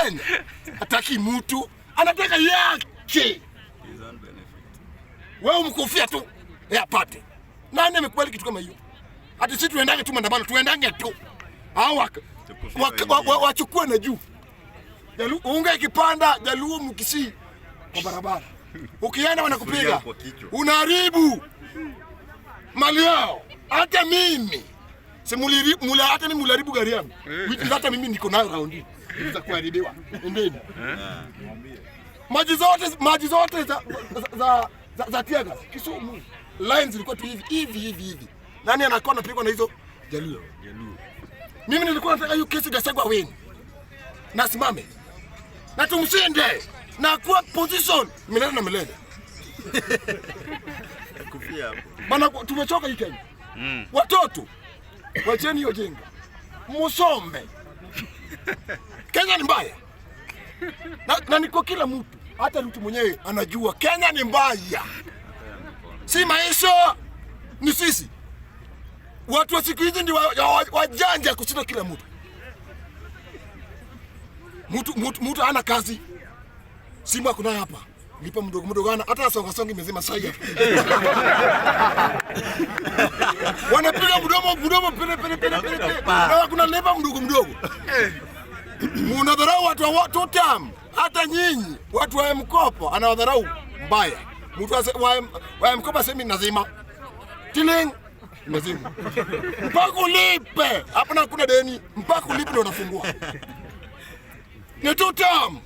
Mkenya hataki mtu, anataka yake. Wewe umkufia tu apate. Nani amekubali kitu kama hiyo? Hata sisi tuendange tu maandamano, tuendange tu. Hao wachukue na juu. Unga ikipanda Jaluo Mkisii kwa barabara. Ukienda wanakupiga. Unaharibu mali yao. Hata mimi hata mimi muliharibu gari yangu. Hata mimi niko nayo raundi. Za kuharibiwa. Endeni. Maji zote za Tiaga Kisumu. Lines zilikuwa tu hivi. Nani anakuwa anapigwa na hizo Jaluo? Mimi nilikuwa nataka hiyo kesi Gachagua win. Nasimame. Na tumshinde. Na kuwa position milele na milele. Kufia hapo. Bana tumechoka hii Kenya. Watoto wacheni hiyo jenga. Musombe. Kenya ni mbaya. Na niko kila mtu, hata mtu mwenyewe anajua Kenya ni mbaya. Si maisha ni sisi. Watu wa siku hizi ndio wajanja kushinda kila mtu. Mtu hana kazi. Simu hakuna hapa. Lipa mdogo ana hata songa imezima sasa. Wanapiga mdomo pele. Na kuna lipa mdogo. Munadharau watu wa totam. Hata nyinyi watu wa mkopo anawadharau mbaya. Mtu wa mkopo sema nazima. Tiling nazima. Mpaka ulipe. Hapa kuna deni. Mpaka ulipe ndio unafungua. Ni totam.